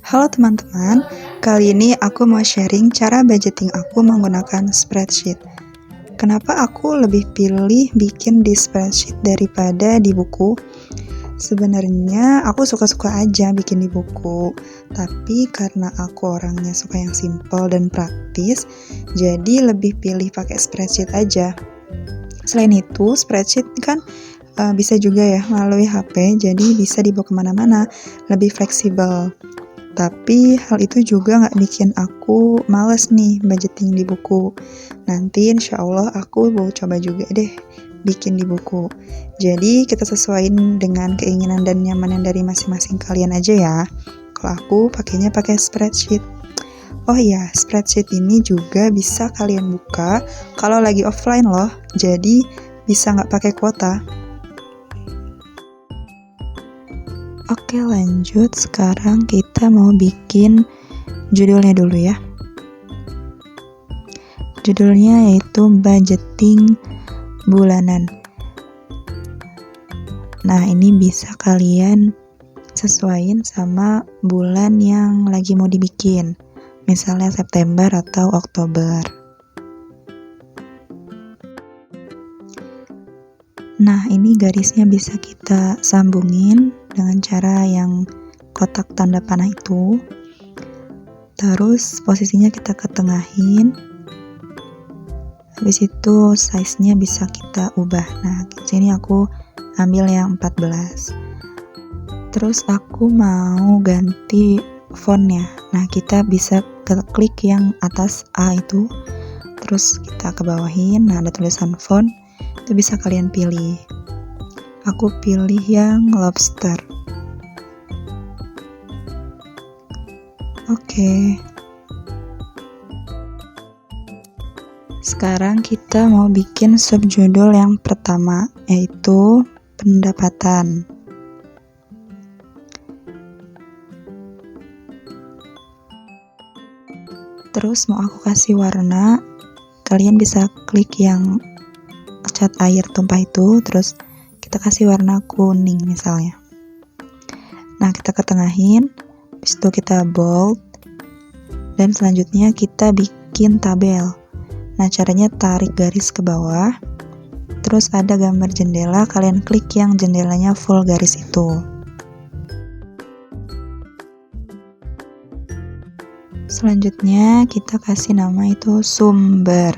Halo teman-teman, kali ini aku mau sharing cara budgeting aku menggunakan spreadsheet. Kenapa aku lebih pilih bikin di spreadsheet daripada di buku? Sebenarnya aku suka-suka aja bikin di buku, tapi karena aku orangnya suka yang simple dan praktis, jadi lebih pilih pakai spreadsheet aja. Selain itu, spreadsheet kan bisa juga ya melalui HP, jadi bisa dibawa kemana-mana, lebih fleksibel. Tapi hal itu juga nggak bikin aku males nih budgeting di buku. Nanti insya Allah aku mau coba juga deh bikin di buku. Jadi kita sesuaiin dengan keinginan dan nyaman dari masing-masing kalian aja ya. Kalau aku pakainya pakai spreadsheet. Oh iya, spreadsheet ini juga bisa kalian buka kalau lagi offline loh. Jadi bisa nggak pakai kuota. Oke, lanjut. Sekarang kita mau bikin judulnya dulu ya. Judulnya yaitu budgeting bulanan. Nah, ini bisa kalian sesuaiin sama bulan yang lagi mau dibikin. Misalnya September atau Oktober. Nah, ini garisnya bisa kita sambungin dengan cara yang kotak tanda panah itu. Terus posisinya kita ketengahin. Habis itu size-nya bisa kita ubah. Nah, di sini aku ambil yang 14. Terus aku mau ganti fontnya. Nah, kita bisa klik yang atas A itu. Terus kita ke bawahin. Nah, ada tulisan font. Itu bisa kalian pilih. Aku pilih yang lobster. Oke. Sekarang kita mau bikin subjudul yang pertama, yaitu pendapatan. Terus mau aku kasih warna, kalian bisa klik yang cat air tumpah itu, terus kita kasih warna kuning misalnya. Nah, kita ketengahin, habis itu kita bold, dan selanjutnya kita bikin tabel. Nah, caranya tarik garis ke bawah, terus ada gambar jendela, kalian klik yang jendelanya full garis itu. Selanjutnya kita kasih nama itu sumber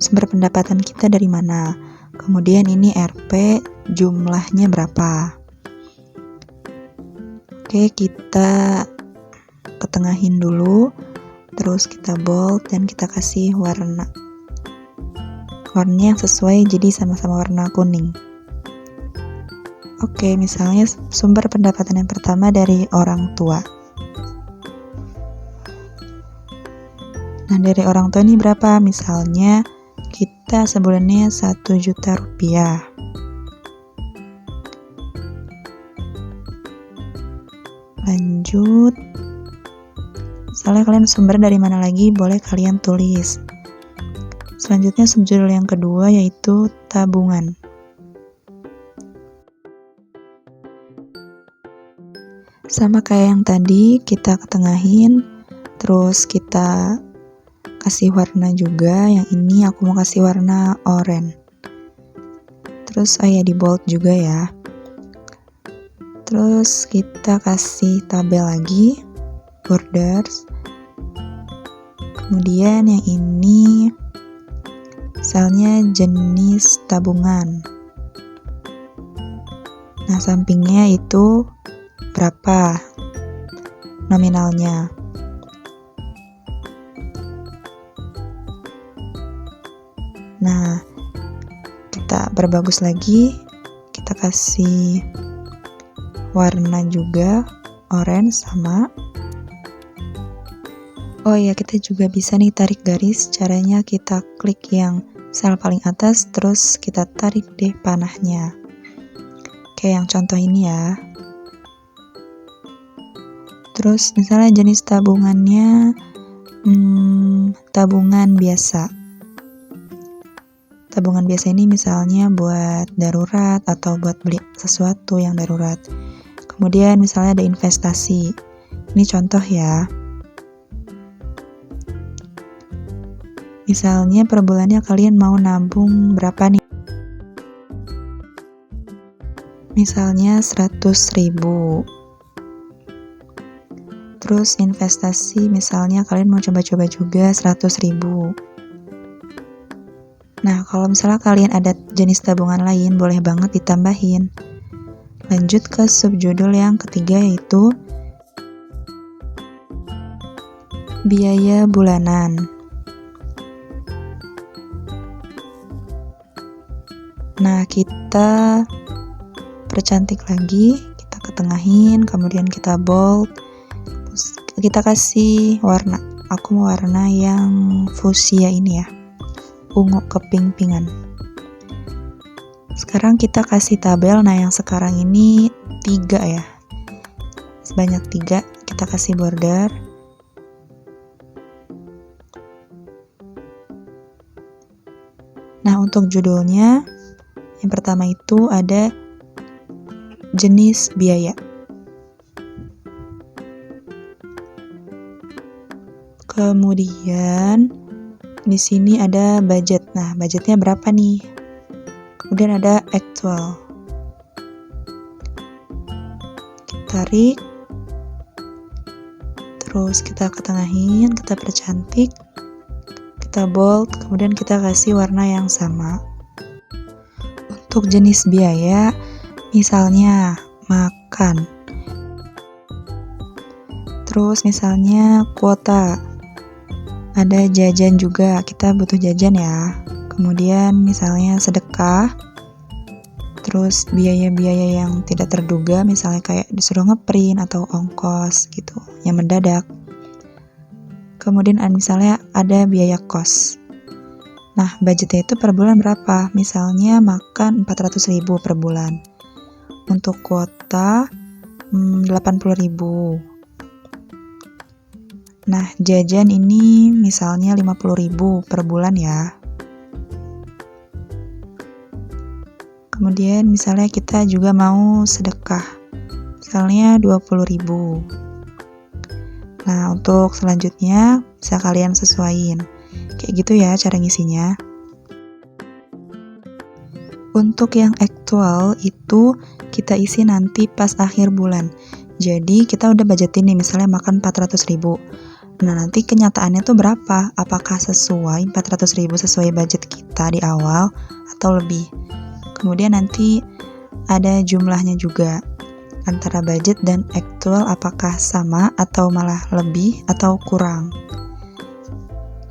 pendapatan kita dari mana. Kemudian ini RP jumlahnya berapa. Oke, kita ketengahin dulu, terus kita bold dan kita kasih warna yang sesuai, jadi sama-sama warna kuning. Oke, misalnya sumber pendapatan yang pertama dari orang tua. Nah, dari orang tua ini berapa? Misalnya kita sebulannya 1 juta rupiah. Lanjut. Misalnya kalian sumber dari mana lagi, boleh kalian tulis. Selanjutnya subjudul yang kedua yaitu tabungan. Sama kayak yang tadi, kita ketengahin, terus kita kasih warna juga. Yang ini aku mau kasih warna oranye. Terus di bold juga ya. Terus kita kasih tabel lagi, borders. Kemudian yang ini misalnya jenis tabungan. Nah, sampingnya itu berapa nominalnya. Nah, kita perbagus lagi, kita kasih warna juga oranye sama. Oh iya, kita juga bisa nih tarik garis. Caranya kita klik yang sel paling atas, terus kita tarik deh panahnya. Kayak yang contoh ini ya. Terus misalnya jenis tabungannya tabungan biasa. Tabungan biasa ini misalnya buat darurat atau buat beli sesuatu yang darurat. Kemudian misalnya ada investasi. Ini contoh ya. Misalnya per bulannya kalian mau nabung berapa nih? Misalnya 100.000. Terus investasi misalnya kalian mau coba-coba juga 100.000. Nah, kalau misalnya kalian ada jenis tabungan lain, boleh banget ditambahin. Lanjut ke subjudul yang ketiga, yaitu biaya bulanan. Nah, kita percantik lagi, kita ketengahin, kemudian kita bold, terus kita kasih warna. Aku mau warna yang fuchsia ini ya, ungu keping-pingan. Sekarang kita kasih tabel. Nah, yang sekarang ini 3 ya, sebanyak 3. Kita kasih border. Nah, untuk judulnya yang pertama itu ada jenis biaya. Kemudian di sini ada budget. Nah, budgetnya berapa nih? Kemudian ada actual. Kita tarik. Terus kita ketengahin, kita percantik. Kita bold, kemudian kita kasih warna yang sama. Untuk jenis biaya, misalnya makan. Terus misalnya kuota. Ada jajan juga, kita butuh jajan ya. Kemudian misalnya sedekah. Terus biaya-biaya yang tidak terduga, misalnya kayak disuruh ngeprint atau ongkos gitu, yang mendadak. Kemudian misalnya ada biaya kos. Nah, budgetnya itu per bulan berapa? Misalnya makan 400.000 per bulan. Untuk kuota 80.000. Nah, jajan ini misalnya 50.000 per bulan ya. Kemudian misalnya kita juga mau sedekah. Misalnya 20.000. Nah, untuk selanjutnya bisa kalian sesuaiin. Kayak gitu ya cara ngisinya. Untuk yang aktual itu kita isi nanti pas akhir bulan. Jadi kita udah budgetin nih, misalnya makan 400.000. Nah, nanti kenyataannya tuh berapa? Apakah sesuai 400.000 sesuai budget kita di awal atau lebih? Kemudian nanti ada jumlahnya juga. Antara budget dan aktual apakah sama atau malah lebih atau kurang.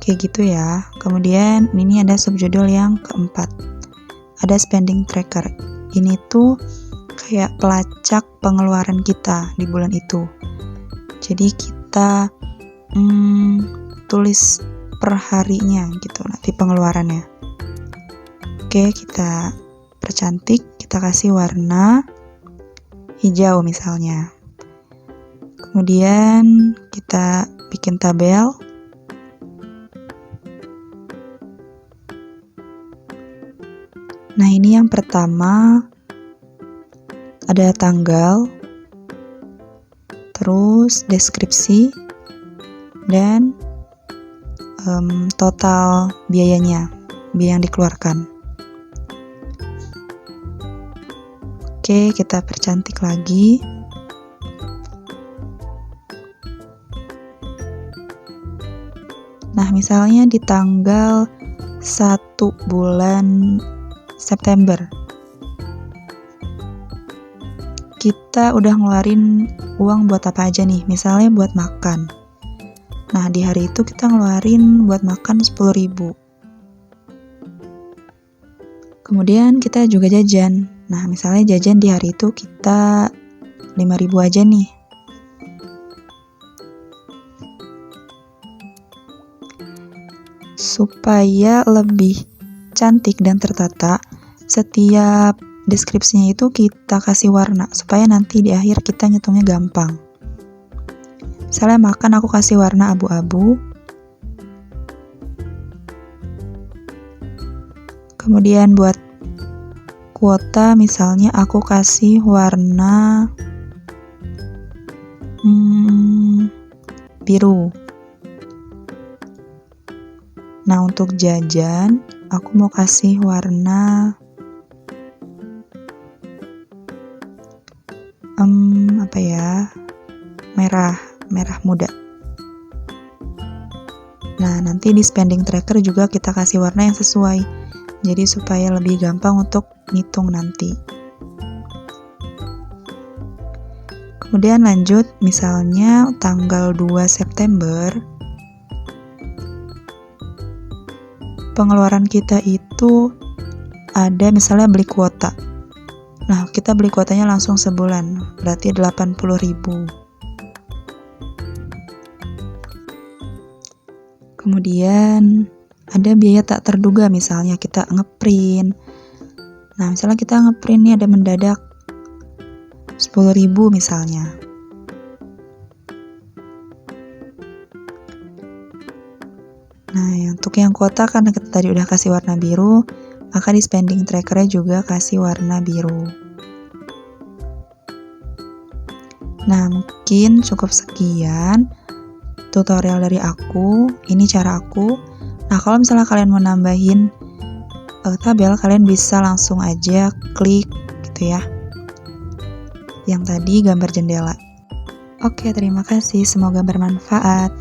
Kayak gitu ya. Kemudian ini ada subjudul yang keempat. Ada spending tracker. Ini tuh kayak pelacak pengeluaran kita di bulan itu. Jadi kita tulis per harinya gitu nanti pengeluarannya. Oke, kita percantik, kita kasih warna hijau misalnya. Kemudian kita bikin tabel. Nah, ini yang pertama ada tanggal, terus deskripsi, dan total biayanya, biaya yang dikeluarkan. Oke, kita percantik lagi. Nah, misalnya di tanggal 1 bulan September, kita udah ngeluarin uang buat apa aja nih, misalnya buat makan. Nah, di hari itu kita ngeluarin buat makan 10.000. Kemudian kita juga jajan. Nah, misalnya jajan di hari itu kita 5.000 aja nih. Supaya lebih cantik dan tertata, setiap deskripsinya itu kita kasih warna supaya nanti di akhir kita ngitungnya gampang. Misalnya makan aku kasih warna abu-abu. Kemudian buat kuota misalnya aku kasih warna biru. Nah, untuk jajan, aku mau kasih warna merah muda. Nah, nanti di spending tracker juga kita kasih warna yang sesuai, jadi supaya lebih gampang untuk ngitung nanti. Kemudian lanjut, misalnya tanggal 2 September, pengeluaran kita itu ada misalnya beli kuota. Nah, kita beli kuotanya langsung sebulan, berarti 80.000. Kemudian ada biaya tak terduga, misalnya kita ngeprint. Nah, misalnya kita ngeprint nih ada mendadak 10.000 misalnya. Nah, untuk yang kuota karena kita tadi udah kasih warna biru, maka di spending trackernya juga kasih warna biru. Nah, mungkin cukup sekian tutorial dari aku. Ini cara aku. Nah, kalau misalnya kalian mau nambahin tabel, kalian bisa langsung aja klik gitu ya, yang tadi gambar jendela. Oke, terima kasih, semoga bermanfaat.